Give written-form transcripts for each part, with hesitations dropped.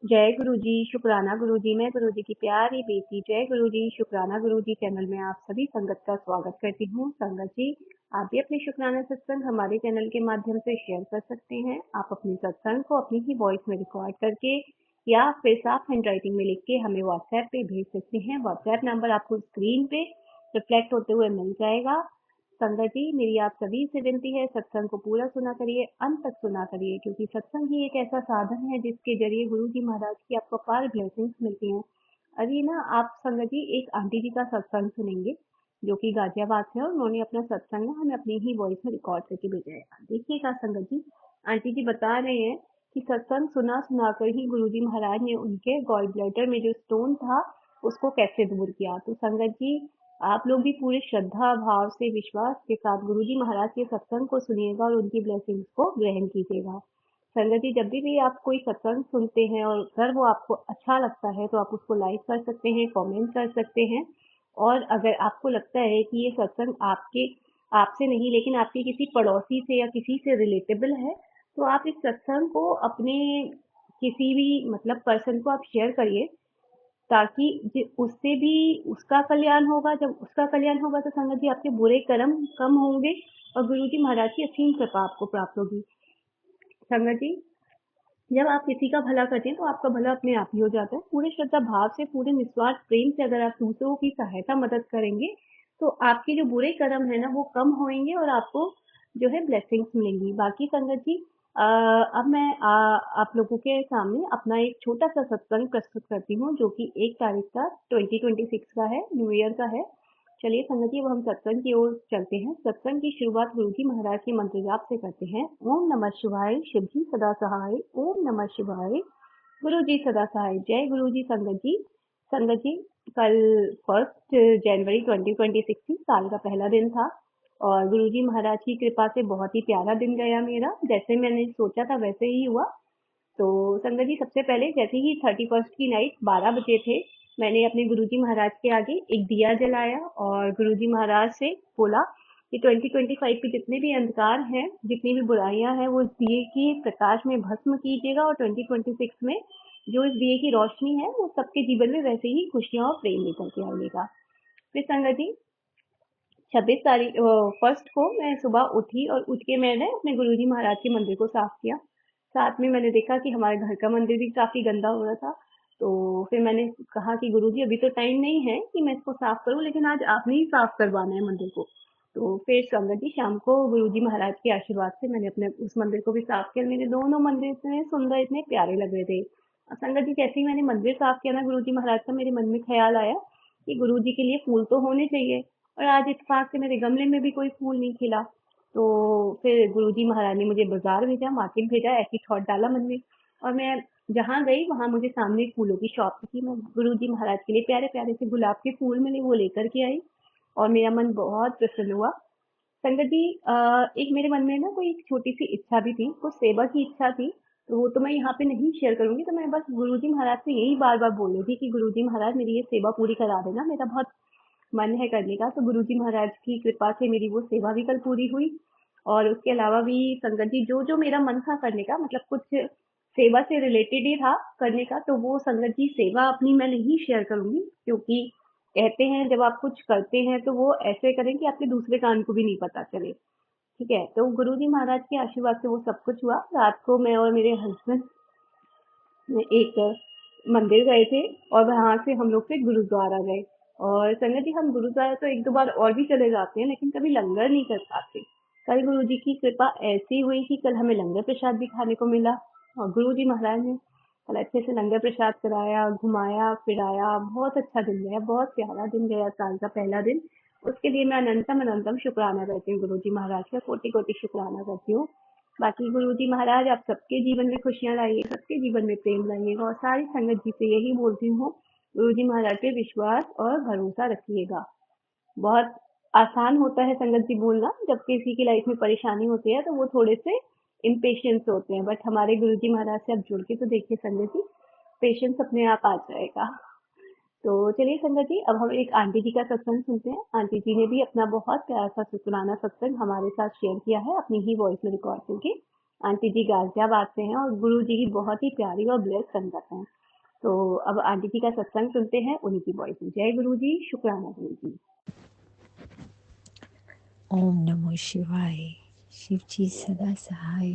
जय गुरु जी, शुक्राना गुरु जी। मैं गुरु जी की प्यारी बेटी जय गुरु जी, शुक्राना गुरु जी चैनल में आप सभी संगत का स्वागत करती हूँ। संगत जी, आप भी अपने शुक्राना सत्संग हमारे चैनल के माध्यम से शेयर कर सकते हैं। आप अपने सत्संग को अपनी ही वॉइस में रिकॉर्ड करके या फिर साफ हैंड राइटिंग में लिख के हमें व्हाट्सएप पे भेज सकते हैं। व्हाट्सएप नंबर आपको स्क्रीन पे रिफ्लेक्ट होते हुए मिल जाएगा। संगत जी, मेरी आप सभी से विनती है, सत्संग को पूरा सुना करिए, अंत तक सुना करिए, क्योंकि सत्संग ही एक ऐसा साधन है जिसके जरिए गुरु जी महाराज की आपको अपार ब्लेसिंग्स मिलती हैं। अभी ना आप संगत जी एक आंटी जी का सत्संग सुनेंगे जो कि गाजियाबाद से है, और उन्होंने अपना सत्संग ना हमें अपनी ही वॉइस में रिकॉर्ड करके भेजा है। देखिएगा संगत जी, आंटी जी बता रहे हैं कि सत्संग सुना सुनाकर ही गुरु जी महाराज ने उनके गॉल ब्लैडर में जो स्टोन था उसको कैसे दूर किया। तो संगत जी, आप लोग भी पूरे श्रद्धा भाव से विश्वास के साथ गुरुजी महाराज के सत्संग को सुनिएगा और उनकी ब्लेसिंग्स को ग्रहण कीजिएगा। संगत जी, जब भी आप कोई सत्संग सुनते हैं और अगर वो आपको अच्छा लगता है तो आप उसको लाइक कर सकते हैं, कमेंट कर सकते हैं। और अगर आपको लगता है कि ये सत्संग आपसे नहीं लेकिन आपके किसी पड़ोसी से या किसी से रिलेटेबल है, तो आप इस सत्संग को अपने किसी भी मतलब पर्सन को आप शेयर करिए, ताकि उससे भी उसका कल्याण होगा। जब उसका कल्याण होगा तो संगत जी आपके बुरे कर्म कम होंगे और गुरु जी महाराज की असीम कृपा आपको प्राप्त होगी। संगत जी, जब आप किसी का भला करते हैं तो आपका भला अपने आप ही हो जाता है। पूरे श्रद्धा भाव से, पूरे निस्वार्थ प्रेम से अगर आप दूसरों की सहायता मदद करेंगे तो आपके जो बुरे कर्म है ना वो कम होंगे और आपको जो है ब्लेसिंग्स मिलेंगी। बाकी संगत जी, अब मैं आप लोगों के सामने अपना एक छोटा सा सत्संग प्रस्तुत करती हूँ जो कि 1 तारीख का 2026 का है, न्यू ईयर का है। चलिए संगत जी, अब हम सत्संग की ओर चलते हैं। सत्संग की शुरुआत गुरु जी महाराज के मंत्र जाप से करते हैं। ओम नमः शिवाय, शिव जी सदा सहाय। ओम नमः शिवाय, गुरु जी सदा सहाय। जय गुरु जी। संगत जी, कल 1 जनवरी 2026 थी, साल का पहला दिन था और गुरु जी महाराज की कृपा से बहुत ही प्यारा दिन गया मेरा। जैसे मैंने सोचा था वैसे ही हुआ। तो संगत जी, सबसे पहले जैसे ही 31st की नाइट 12 बजे थे, मैंने अपने गुरुजी महाराज के आगे एक दिया जलाया और गुरुजी महाराज से बोला कि 2025 के जितने भी अंधकार हैं, जितनी भी बुराइयां हैं, वो इस दिए की प्रकाश में भस्म कीजिएगा और 2026 में जो इस दिए की रोशनी है वो सबके जीवन में वैसे ही खुशियां और प्रेम लेकर के आएगा। फिर संगत जी, 26 तारीख 1 को मैं सुबह उठी और उठ के मैंने अपने गुरुजी महाराज के मंदिर को साफ किया। साथ में मैंने देखा कि हमारे घर का मंदिर भी काफी गंदा हो रहा था। तो फिर मैंने कहा कि गुरुजी अभी तो टाइम नहीं है कि मैं इसको साफ करूं, लेकिन आज आपने ही साफ करवाना है मंदिर को। तो फिर संगत जी, शाम को गुरुजी महाराज के आशीर्वाद से मैंने अपने उस मंदिर को भी साफ किया। मेरे दोनों मंदिर इतने सुंदर, इतने प्यारे लग रहे थे। और संगत जी, जैसे ही मैंने मंदिर साफ किया ना गुरुजी महाराज का, मेरे मन में ख्याल आया कि गुरुजी के लिए फूल तो होने चाहिए, और आज इत्तेफाक से मेरे गमले में भी कोई फूल नहीं खिला। तो फिर गुरुजी महाराज ने मुझे बाजार भेजा, मार्केट भेजा, ऐसी थॉट डाला मन में। और मैं जहाँ गई वहां मुझे सामने एक फूलों की शॉप थी। मैं गुरुजी महाराज के लिए प्यारे प्यारे से गुलाब के फूल मिले, वो लेकर के आई और मेरा मन बहुत प्रसन्न हुआ। संगत जी, एक मेरे मन में ना कोई एक छोटी सी इच्छा भी थी, कुछ सेवा की इच्छा थी। तो वो तो मैं यहाँ पे नहीं शेयर करूंगी। तो मैं बस गुरुजी महाराज से यही बार बार बोल रही थी कि गुरुजी महाराज मेरी ये सेवा पूरी करा देना, मेरा बहुत मन है करने का। तो गुरुजी महाराज की कृपा से मेरी वो सेवा भी कल पूरी हुई। और उसके अलावा भी संगत जी, जो जो मेरा मन था करने का, मतलब कुछ सेवा से रिलेटेड ही था करने का, तो वो संगत जी सेवा अपनी मैं नहीं शेयर करूंगी, क्योंकि कहते हैं जब आप कुछ करते हैं तो वो ऐसे करें कि आपके दूसरे कान को भी नहीं पता चले। ठीक है, तो गुरुजी महाराज के आशीर्वाद से वो सब कुछ हुआ। रात को मैं और मेरे हस्बैंड एक मंदिर गए थे और वहां से हम लोग फिर गुरुद्वारा गए। और संगत जी, हम गुरुद्वारा तो एक दो बार और भी चले जाते हैं, लेकिन कभी लंगर नहीं कर पाते। कल गुरु जी की कृपा ऐसी हुई कि कल हमें लंगर प्रसाद भी खाने को मिला और गुरु जी महाराज ने कल अच्छे से लंगर प्रसाद कराया, घुमाया फिराया। बहुत अच्छा दिन गया, बहुत प्यारा दिन गया, साल का पहला दिन। उसके लिए मैं अनंतम अनंतम शुक्राना करती हूँ गुरु जी महाराज का, कोटि कोटि शुक्राना करती हूँ। बाकी गुरु जी महाराज आप सबके जीवन में खुशियां लाइए, सबके जीवन में प्रेम लाइएगा, और सारी संगत जी से यही बोलती हूँ, गुरु जी महाराज पे विश्वास और भरोसा रखिएगा। बहुत आसान होता है संगत जी बोलना, जब किसी की लाइफ में परेशानी होती है तो वो थोड़े से इम्पेशेंस होते हैं, बट हमारे गुरु जी महाराज से आप जुड़ के तो देखिए संगत जी, पेशेंस अपने आप आ जाएगा। तो चलिए संगत जी, अब हम एक आंटी जी का सत्संग सुनते हैं। आंटी जी ने भी अपना बहुत प्यारा सा शुक्राना सत्संग हमारे साथ शेयर किया है, अपनी ही वॉइस में रिकॉर्ड करके। आंटी जी गाजियाबाद से हैं और गुरु जी की बहुत ही प्यारी और ब्लेस संगत है। तो अब आंटी जी का सत्संग सुनते हैं उन्हीं की वॉइस में। जय गुरु जी, शुक्राना गुरु जी। ओम नमो शिवाय। शिव जी सदा सहाय।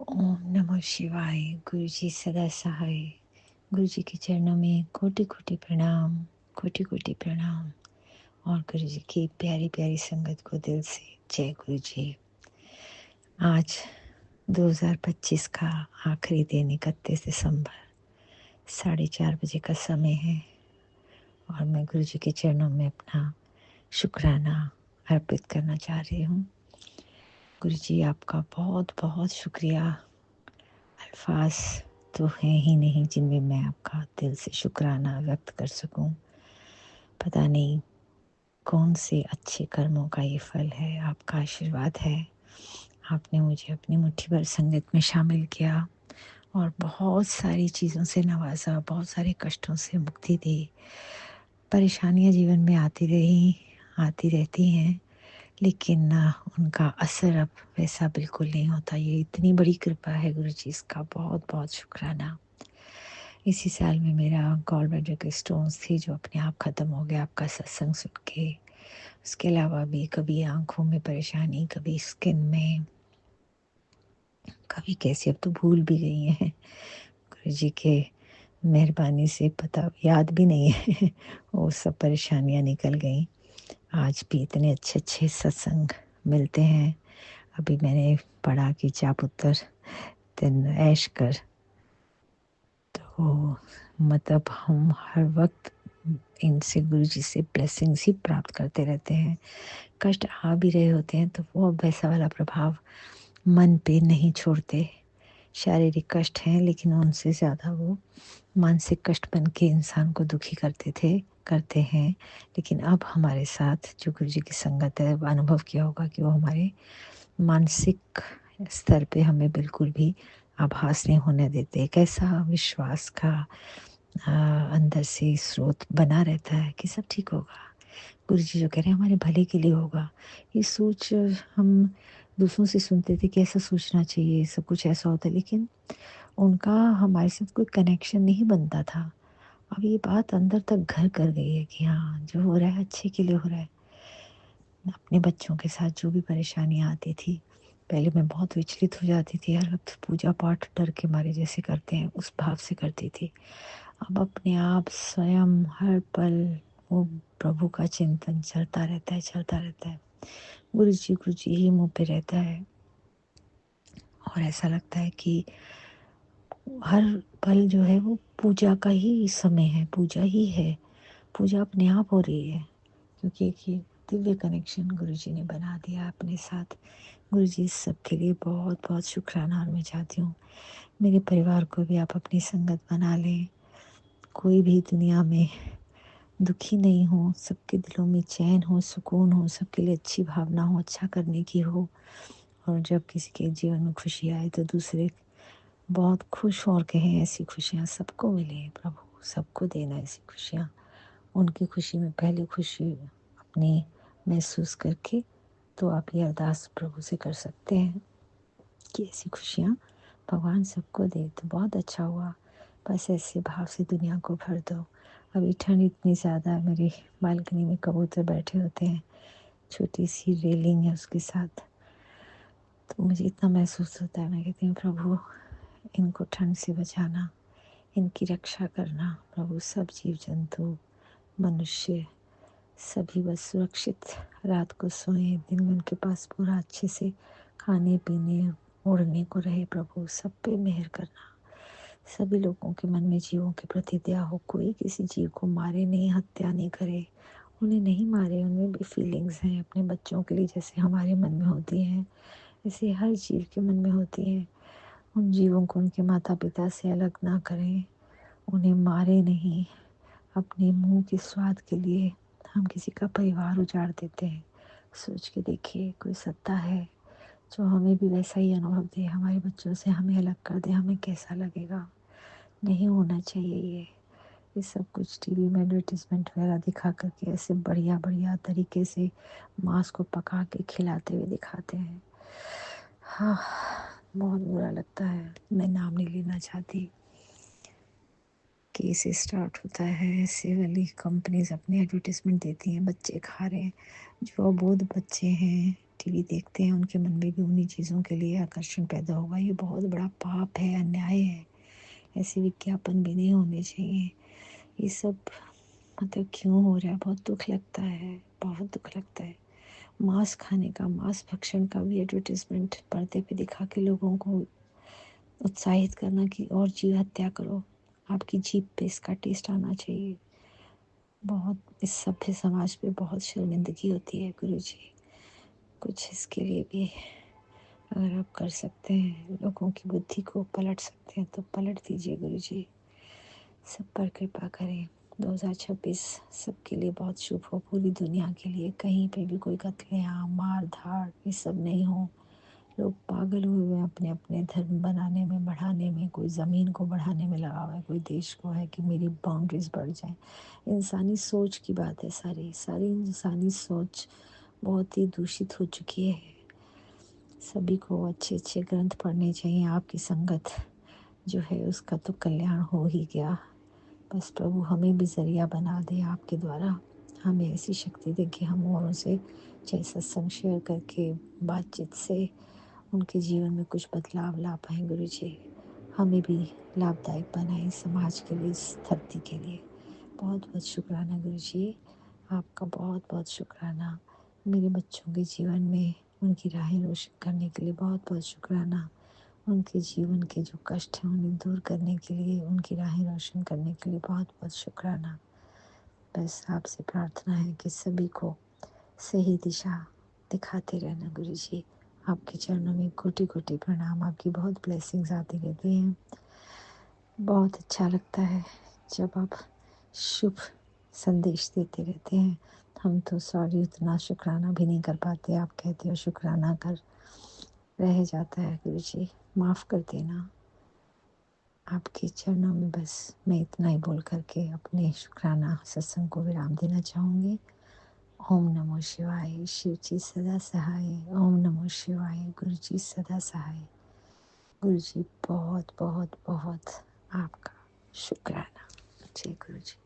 ओम नमो शिवाय। गुरु जी सदा सहाय। गुरु जी के चरणों में कोटि कोटि प्रणाम, कोटि कोटि प्रणाम। और गुरु जी की प्यारी प्यारी संगत को दिल से जय गुरु जी। आज 2025 का आखिरी दिन 31 दिसंबर 4:30 बजे का समय है और मैं गुरु जी के चरणों में अपना शुक्राना अर्पित करना चाह रही हूँ। गुरु जी आपका बहुत बहुत शुक्रिया। अल्फाज तो हैं ही नहीं जिनमें मैं आपका दिल से शुक्राना व्यक्त कर सकूं। पता नहीं कौन से अच्छे कर्मों का ये फल है, आपका आशीर्वाद है। आपने मुझे अपनी मुट्ठी भर संगत में शामिल किया और बहुत सारी चीज़ों से नवाजा, बहुत सारे कष्टों से मुक्ति दी। परेशानियाँ जीवन में आती रहती हैं, लेकिन उनका असर अब वैसा बिल्कुल नहीं होता। ये इतनी बड़ी कृपा है गुरु जी, इसका बहुत बहुत शुक्राना। इसी साल में मेरा गॉल ब्लैडर के स्टोन्स थी जो अपने आप ख़त्म हो गया आपका सत्संग सुन के। उसके अलावा भी कभी आँखों में परेशानी, कभी स्किन में, कभी कैसे अब तो भूल भी गई हैं। गुरु जी के मेहरबानी से पता याद भी नहीं है वो सब परेशानियाँ निकल गई। आज भी इतने अच्छे अच्छे सत्संग मिलते हैं। अभी मैंने पढ़ा कि चापुत्तर दिन ऐश कर, तो मतलब हम हर वक्त इनसे गुरु जी से ब्लेसिंग्स ही प्राप्त करते रहते हैं। कष्ट आ भी रहे होते हैं तो वो वैसा वाला प्रभाव मन पे नहीं छोड़ते। शारीरिक कष्ट हैं लेकिन उनसे ज़्यादा वो मानसिक कष्ट बन के इंसान को दुखी करते हैं। लेकिन अब हमारे साथ जो गुरु जी की संगत है, अनुभव किया होगा कि वो हमारे मानसिक स्तर पे हमें बिल्कुल भी आभास नहीं होने देते। एक ऐसा विश्वास का अंदर से स्रोत बना रहता है कि सब ठीक होगा। गुरु जी जो कह रहे हैं हमारे भले के लिए होगा। ये सोच हम दूसरों से सुनते थे कि ऐसा सोचना चाहिए, सब कुछ ऐसा होता है, लेकिन उनका हमारे साथ कोई कनेक्शन नहीं बनता था। अब ये बात अंदर तक घर कर गई है कि हाँ, जो हो रहा है अच्छे के लिए हो रहा है। अपने बच्चों के साथ जो भी परेशानियाँ आती थी, पहले मैं बहुत विचलित हो जाती थी। हर वक्त पूजा पाठ डर के मारे जैसे करते हैं उस भाव से करती थी। अब अपने आप स्वयं हर पल वो प्रभु का चिंतन चलता रहता है। गुरु जी ही मुँह पे रहता है और ऐसा लगता है कि हर पल जो है वो पूजा का ही समय है, पूजा ही है। पूजा अपने आप हो रही है क्योंकि एक ये दिव्य कनेक्शन गुरु जी ने बना दिया अपने साथ। गुरु जी सबके लिए बहुत बहुत शुक्राना। और मैं चाहती हूँ मेरे परिवार को भी आप अपनी संगत बना लें। कोई भी दुनिया में दुखी नहीं हो, सबके दिलों में चैन हो, सुकून हो, सबके लिए अच्छी भावना हो, अच्छा करने की हो। और जब किसी के जीवन में खुशी आए तो दूसरे बहुत खुश हो और कहें ऐसी खुशियाँ सबको मिले प्रभु, सबको देना ऐसी खुशियाँ। उनकी खुशी में पहले खुशी अपनी महसूस करके तो आप ये अरदास प्रभु से कर सकते हैं कि ऐसी खुशियाँ भगवान सबको दे। तो बहुत अच्छा हुआ, बस ऐसे भाव से दुनिया को भर दो। अभी ठंड इतनी ज़्यादा है, मेरी बालकनी में कबूतर बैठे होते हैं, छोटी सी रेलिंग है उसके साथ, तो मुझे इतना महसूस होता है। मैं कहती हूँ प्रभु इनको ठंड से बचाना, इनकी रक्षा करना प्रभु। सब जीव जंतु, मनुष्य सभी बस सुरक्षित रात को सोएं, दिन में उनके पास पूरा अच्छे से खाने पीने ओढ़ने को रहे प्रभु। सब पे मेहर करना। सभी लोगों के मन में जीवों के प्रति दया हो, कोई किसी जीव को मारे नहीं, हत्या नहीं करे। उन्हें नहीं मारे, उनमें भी फीलिंग्स हैं अपने बच्चों के लिए, जैसे हमारे मन में होती हैं ऐसे हर जीव के मन में होती हैं। उन जीवों को उनके माता पिता से अलग ना करें, उन्हें मारे नहीं। अपने मुंह के स्वाद के लिए हम किसी का परिवार उजाड़ देते हैं। सोच के देखिए कोई सत्ता है जो हमें भी वैसा ही अनुभव दे, हमारे बच्चों से हमें अलग कर दे, हमें कैसा लगेगा। नहीं होना चाहिए ये सब कुछ टीवी में एडवर्टीजमेंट वगैरह दिखा करके ऐसे बढ़िया बढ़िया तरीके से मांस को पका के खिलाते हुए दिखाते हैं। हाँ, बहुत बुरा लगता है। मैं नाम नहीं लेना चाहती। केस स्टार्ट होता है, ऐसे वाली कंपनीज़ अपनी एडवर्टाइज़मेंट देती हैं, बच्चे खा रहे हैं। जो अबोध बच्चे हैं, टीवी देखते हैं, उनके मन में भी उन्हीं चीज़ों के लिए आकर्षण पैदा होगा। ये बहुत बड़ा पाप है, अन्याय है। ऐसे विज्ञापन भी नहीं होने चाहिए। ये सब मतलब क्यों हो रहा है? बहुत दुःख लगता है, बहुत दुःख लगता है। मांस खाने का, मांस भक्षण का भी एडवर्टाइज़मेंट पर्दे पे दिखा के लोगों को उत्साहित करना कि और जीव हत्या करो। आपकी जीभ पे इसका टेस्ट आना चाहिए। बहुत इस सभ्य समाज पे बहुत शर्मिंदगी होती है गुरुजी। कुछ इसके लिए भी अगर आप कर सकते हैं, लोगों की बुद्धि को पलट सकते हैं तो पलट दीजिए गुरुजी। सब पर कृपा करें। 2026 सबके लिए बहुत शुभ हो, पूरी दुनिया के लिए। कहीं पे भी कोई कत्लेआम, मार धाड़ ये सब नहीं हो। लोग पागल हुए हैं अपने अपने धर्म बनाने में, बढ़ाने में। कोई ज़मीन को बढ़ाने में लगा हुआ है, कोई देश को है कि मेरी बाउंड्रीज बढ़ जाए। इंसानी सोच की बात है। सारी सारी इंसानी सोच बहुत ही दूषित हो चुकी है। सभी को अच्छे अच्छे ग्रंथ पढ़ने चाहिए। आपकी संगत जो है उसका तो कल्याण हो ही गया। बस प्रभु हमें भी ज़रिया बना दे आपके द्वारा। हमें ऐसी शक्ति दे कि हम औरों से चाहे सत्संग शेयर करके, बातचीत से उनके जीवन में कुछ बदलाव ला पाएँ गुरुजी। हमें भी लाभदायक बनाएँ समाज के लिए, इस धरती के लिए। बहुत बहुत शुक्राना गुरुजी। आपका बहुत बहुत शुक्राना। मेरे बच्चों के जीवन में उनकी राहें रोशन करने के लिए बहुत बहुत शुक्राना। उनके जीवन के जो कष्ट हैं उन्हें दूर करने के लिए, उनकी राहें रोशन करने के लिए बहुत बहुत शुक्राना। बस आपसे प्रार्थना है कि सभी को सही दिशा दिखाते रहना गुरुजी। आपके चरणों में कोटि कोटि प्रणाम। आपकी बहुत ब्लेसिंग्स आती रहती हैं। बहुत अच्छा लगता है जब आप शुभ संदेश देते रहते हैं। हम तो सॉरी उतना शुक्राना भी नहीं कर पाते। आप कहते हो शुक्राना कर, रह जाता है गुरुजी, माफ़ कर देना। आपके चरणों में बस मैं इतना ही बोल करके अपने शुक्राना सत्संग को विराम देना चाहूँगी। ओम नमो शिवाय। शिव जी सदा सहाय। ओम नमो शिवाय। गुरु जी सदा सहाय। गुरु जी बहुत बहुत बहुत आपका शुक्राना। जय गुरु जी।